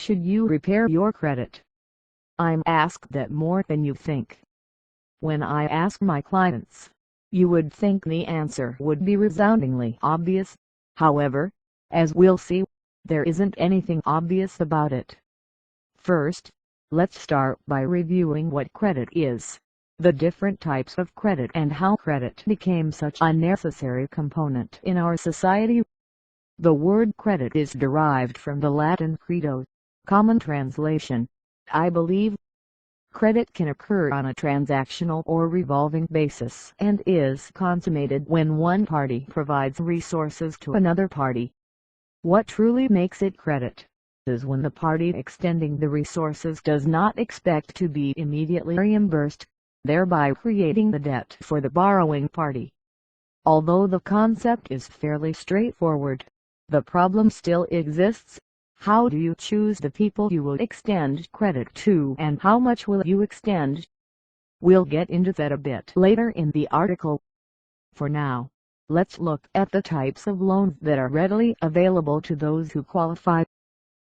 should you repair your credit? I'm asked that more than you think. When I ask my clients, you would think the answer would be resoundingly obvious. However, as we'll see, there isn't anything obvious about it. First, let's start by reviewing what credit is, the different types of credit, and how credit became such a necessary component in our society. The word credit is derived from the Latin credo, common translation, I believe. Credit can occur on a transactional or revolving basis and is consummated when one party provides resources to another party. What truly makes it credit is when the party extending the resources does not expect to be immediately reimbursed, thereby creating the debt for the borrowing party. Although the concept is fairly straightforward, the problem still exists. How do you choose the people you will extend credit to, and how much will you extend? We'll get into that a bit later in the article. For now, let's look at the types of loans that are readily available to those who qualify.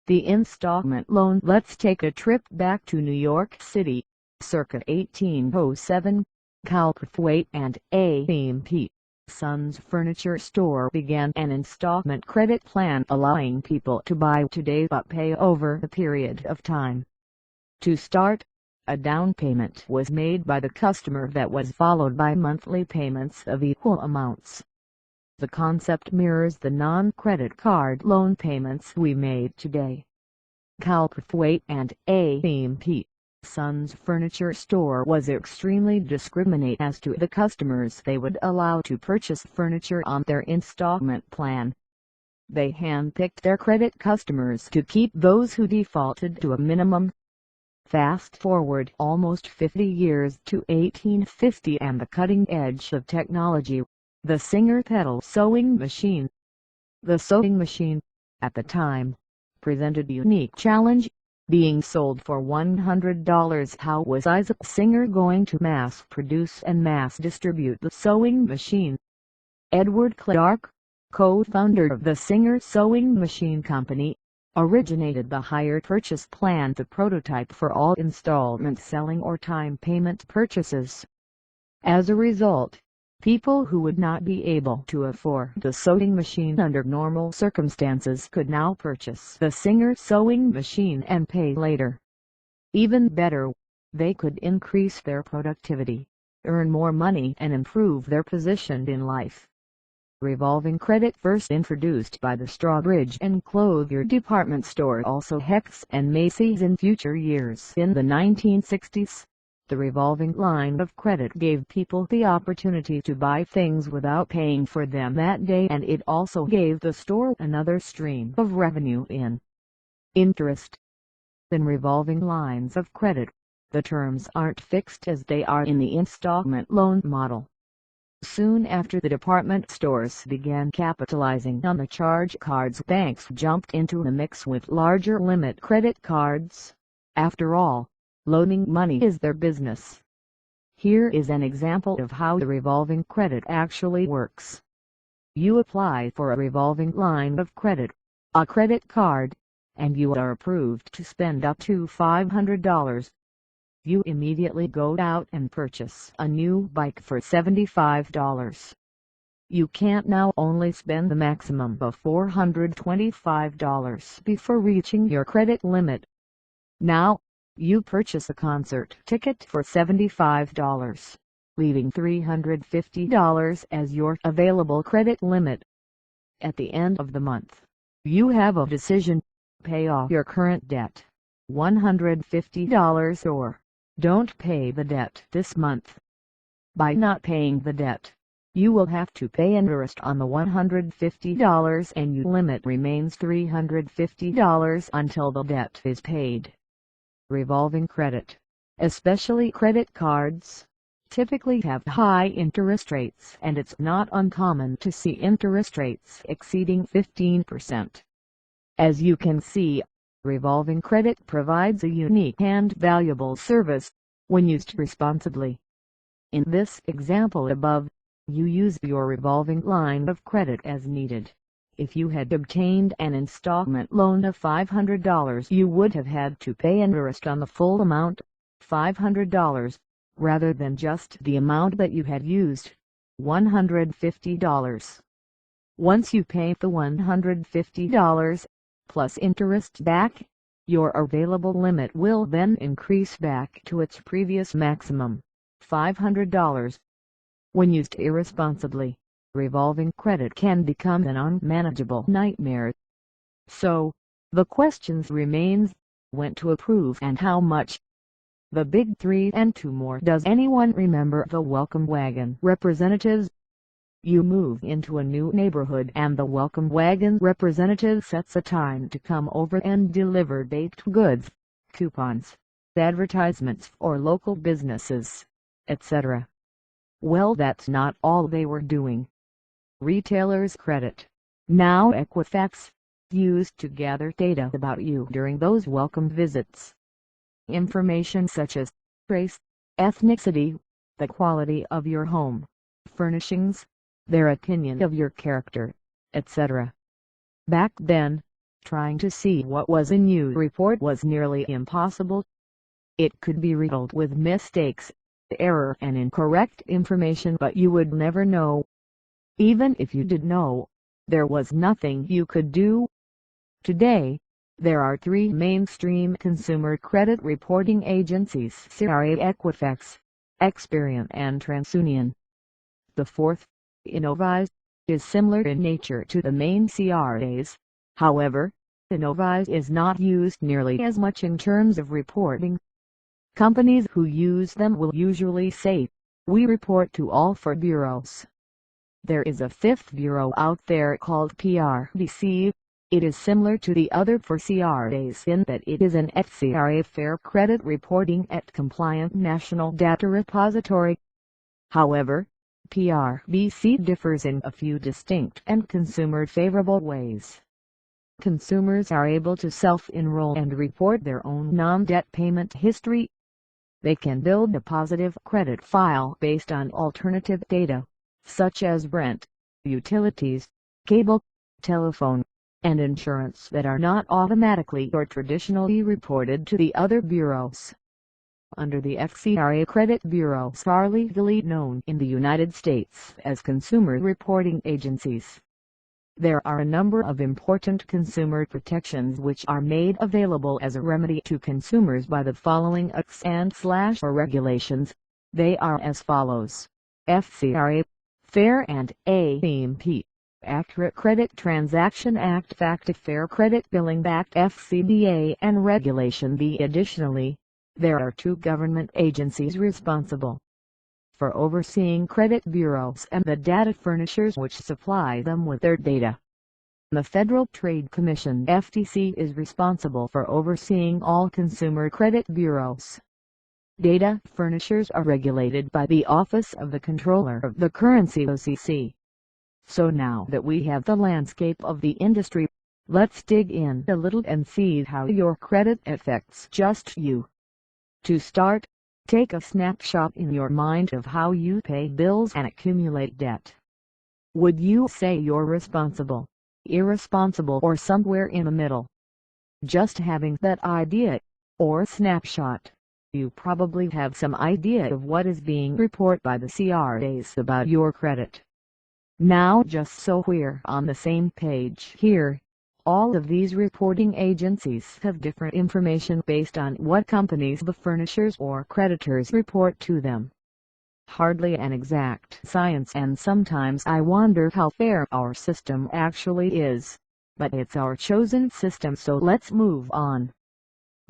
The installment loan. Let's take a trip back to New York City, circa 1807. Cowperthwaite and A.M.P. Sons Furniture Store began an installment credit plan allowing people to buy today but pay over a period of time. To start, a down payment was made by the customer that was followed by monthly payments of equal amounts. The concept mirrors the non-credit card loan payments we made today. Cowperthwaite and A.M.P. Sons Furniture Store was extremely discriminate as to the customers they would allow to purchase furniture on their installment plan. They handpicked their credit customers to keep those who defaulted to a minimum. Fast forward almost 50 years to 1850 and the cutting edge of technology, the Singer Peddle Sewing Machine. The sewing machine, at the time, presented a unique challenge. Being sold for $100, how was Isaac Singer going to mass produce and mass distribute the sewing machine? Edward Clark, co-founder of the Singer Sewing Machine Company, originated the hire purchase plan, the prototype for all installment selling or time payment purchases. As a result, people who would not be able to afford the sewing machine under normal circumstances could now purchase the Singer sewing machine and pay later. Even better, they could increase their productivity, earn more money, and improve their position in life. Revolving Credit First, introduced by the Strawbridge and Clothier department store, also Hecht's and Macy's in future years. In the 1960s, the revolving line of credit gave people the opportunity to buy things without paying for them that day, and it also gave the store another stream of revenue in interest. In revolving lines of credit, the terms aren't fixed as they are in the installment loan model. Soon after the department stores began capitalizing on the charge cards, banks jumped into the mix with larger limit credit cards. After all, loaning money is their business. Here is an example of how the revolving credit actually works. You apply for a revolving line of credit, a credit card, and you are approved to spend up to $500. You immediately go out and purchase a new bike for $75. You can't now only spend the maximum of $425 before reaching your credit limit. Now, you purchase a concert ticket for $75, leaving $350 as your available credit limit. At the end of the month, you have a decision: pay off your current debt, $150, or don't pay the debt this month. By not paying the debt, you will have to pay interest on the $150 and your limit remains $350 until the debt is paid. Revolving credit, especially credit cards, typically have high interest rates, and it's not uncommon to see interest rates exceeding 15%. As you can see, revolving credit provides a unique and valuable service when used responsibly. In this example above, you use your revolving line of credit as needed. If you had obtained an installment loan of $500, you would have had to pay interest on the full amount, $500, rather than just the amount that you had used, $150. Once you pay the $150, plus interest back, your available limit will then increase back to its previous maximum, $500. When used irresponsibly, revolving credit can become an unmanageable nightmare. So, the questions remains, when to approve and how much. The big three and two more. Does anyone remember the welcome wagon representatives? You move into a new neighborhood and the welcome wagon representative sets a time to come over and deliver baked goods, coupons, advertisements for local businesses, etc. Well, that's not all they were doing. Retailers' credit, now Equifax, used to gather data about you during those welcome visits. Information such as race, ethnicity, the quality of your home, furnishings, their opinion of your character, etc. Back then, trying to see what was in your report was nearly impossible. It could be riddled with mistakes, error and incorrect information, but you would never know. Even if you did know, there was nothing you could do. Today, there are three mainstream consumer credit reporting agencies: CRA, Equifax, Experian and TransUnion. The fourth, Innovize, is similar in nature to the main CRAs. However, Innovize is not used nearly as much in terms of reporting. Companies who use them will usually say, "We report to all four bureaus." There is a fifth bureau out there called PRDC. It is similar to the other four CRAs in that it is an FCRA Fair Credit Reporting at Compliant National Data Repository. However, PRDC differs in a few distinct and consumer-favorable ways. Consumers are able to self-enroll and report their own non-debt payment history. They can build a positive credit file based on alternative data, such as rent, utilities, cable, telephone, and insurance that are not automatically or traditionally reported to the other bureaus. Under the FCRA, credit bureaus are legally known in the United States as consumer reporting agencies. There are a number of important consumer protections which are made available as a remedy to consumers by the following acts and/or regulations. They are as follows: FCRA, Fair and AMP, Accurate Credit Transaction Act, Fair Credit Billing Act, FCBA, and Regulation B. Additionally, there are two government agencies responsible for overseeing credit bureaus and the data furnishers which supply them with their data. The Federal Trade Commission (FTC) is responsible for overseeing all consumer credit bureaus. Data furnishers are regulated by the Office of the Comptroller of the Currency (OCC). So now that we have the landscape of the industry, let's dig in a little and see how your credit affects just you. To start, take a snapshot in your mind of how you pay bills and accumulate debt. Would you say you're responsible, irresponsible, or somewhere in the middle? Just having that idea, or snapshot, you probably have some idea of what is being reported by the CRAs about your credit. Now, just so we're on the same page here, all of these reporting agencies have different information based on what companies the furnishers or creditors report to them. Hardly an exact science, and sometimes I wonder how fair our system actually is. But it's our chosen system, so let's move on.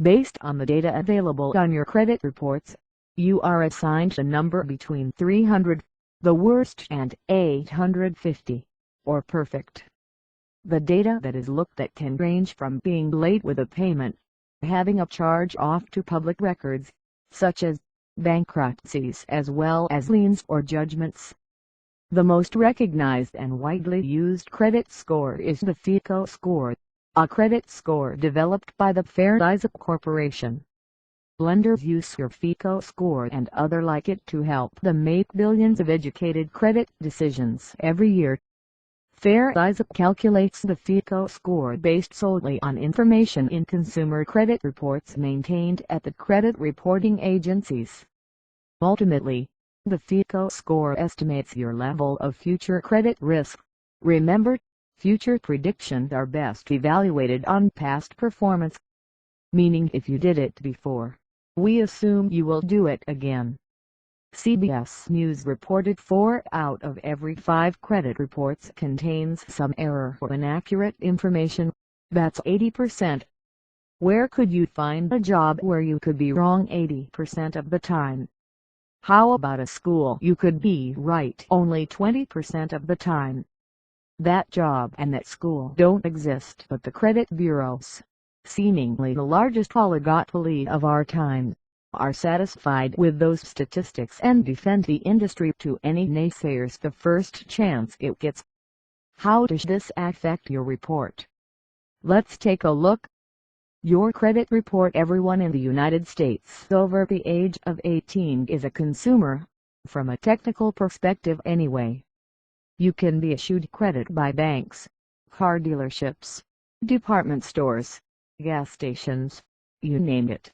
Based on the data available on your credit reports, you are assigned a number between 300, the worst, and 850, or perfect. The data that is looked at can range from being late with a payment, having a charge off, to public records, such as bankruptcies as well as liens or judgments. The most recognized and widely used credit score is the FICO score, a credit score developed by the Fair Isaac Corporation. Lenders use your FICO score and other like it to help them make billions of educated credit decisions every year. Fair Isaac calculates the FICO score based solely on information in consumer credit reports maintained at the credit reporting agencies. Ultimately, the FICO score estimates your level of future credit risk. Remember, future predictions are best evaluated on past performance. Meaning if you did it before, we assume you will do it again. CBS News reported 4 out of every 5 credit reports contains some error or inaccurate information. That's 80%. Where could you find a job where you could be wrong 80% of the time? How about a school you could be right only 20% of the time? That job and that school don't exist, but the credit bureaus, seemingly the largest oligopoly of our time, are satisfied with those statistics and defend the industry to any naysayers the first chance it gets. How does this affect your report? Let's take a look. Your credit report. Everyone in the United States over the age of 18 is a consumer, from a technical perspective anyway. You can be issued credit by banks, car dealerships, department stores, gas stations, you name it.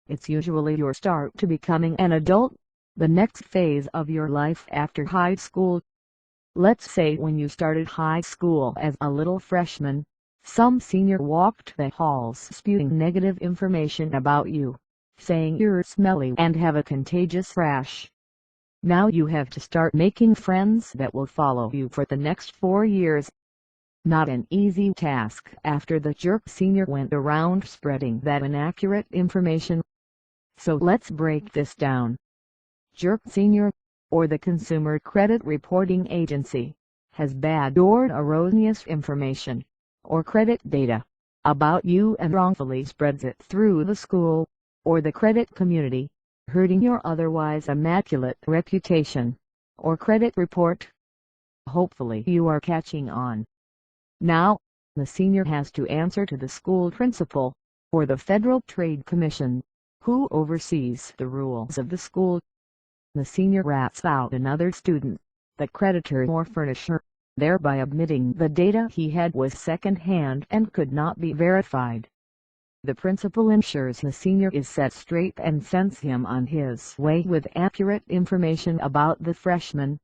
It's usually your start to becoming an adult, the next phase of your life after high school. Let's say when you started high school as a little freshman, some senior walked the halls spewing negative information about you, saying you're smelly and have a contagious rash. Now you have to start making friends that will follow you for the next 4 years. Not an easy task after the jerk senior went around spreading that inaccurate information. So let's break this down. Jerk senior, or the Consumer Credit Reporting Agency, has bad or erroneous information, or credit data, about you and wrongfully spreads it through the school, or the credit community, hurting your otherwise immaculate reputation, or credit report. Hopefully you are catching on. Now, the senior has to answer to the school principal, or the Federal Trade Commission, who oversees the rules of the school. The senior rats out another student, the creditor or furnisher, thereby admitting the data he had was second-hand and could not be verified. The principal ensures the senior is set straight and sends him on his way with accurate information about the freshman.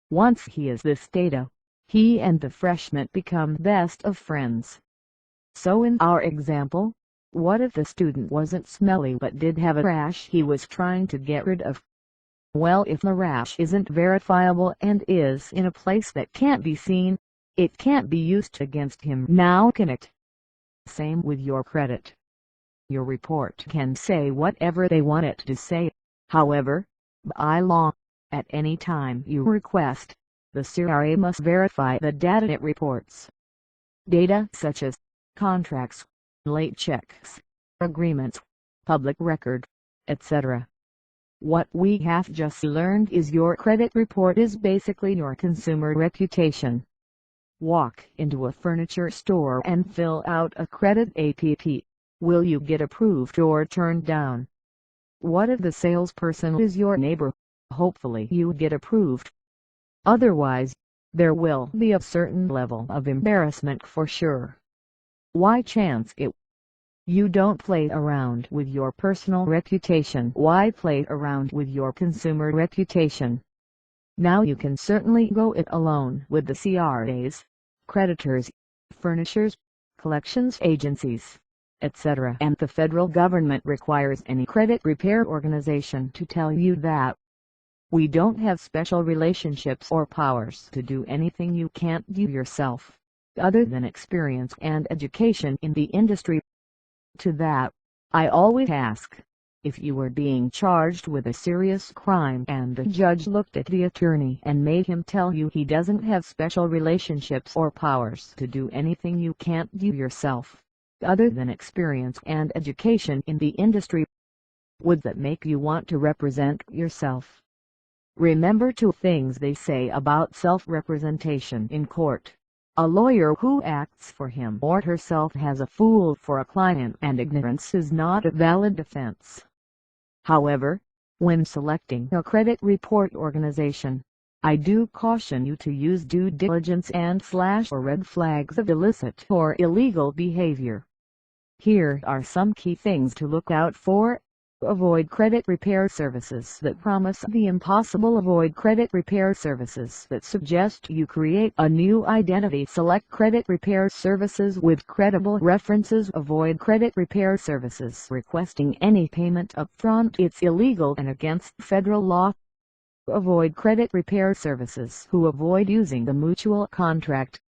Once he has this data, he and the freshman become best of friends. So in our example, what if the student wasn't smelly but did have a rash he was trying to get rid of? Well, if the rash isn't verifiable and is in a place that can't be seen, it can't be used against him now, can it? Same with your credit. Your report can say whatever they want it to say. However, by law, at any time you request, the CRA must verify the data it reports. Data such as contracts, late checks, agreements, public record, etc. What we have just learned is your credit report is basically your consumer reputation. Walk into a furniture store and fill out a credit app. Will you get approved or turned down? What if the salesperson is your neighbor? Hopefully you get approved. Otherwise, there will be a certain level of embarrassment for sure. Why chance it? You don't play around with your personal reputation. Why play around with your consumer reputation? Now you can certainly go it alone with the CRAs, creditors, furnishers, collections agencies, etc. And the federal government requires any credit repair organization to tell you that. We don't have special relationships or powers to do anything you can't do yourself, other than experience and education in the industry. To that, I always ask, if you were being charged with a serious crime and the judge looked at the attorney and made him tell you he doesn't have special relationships or powers to do anything you can't do yourself, other than experience and education in the industry, would that make you want to represent yourself? Remember 2 things they say about self-representation in court. A lawyer who acts for him or herself has a fool for a client, and ignorance is not a valid defense. However, when selecting a credit report organization, I do caution you to use due diligence and / or red flags of illicit or illegal behavior. Here are some key things to look out for. Avoid credit repair services that promise the impossible. Avoid credit repair services that suggest you create a new identity. Select credit repair services with credible references. Avoid credit repair services requesting any payment up front. It's illegal and against federal law. Avoid credit repair services who avoid using the mutual contract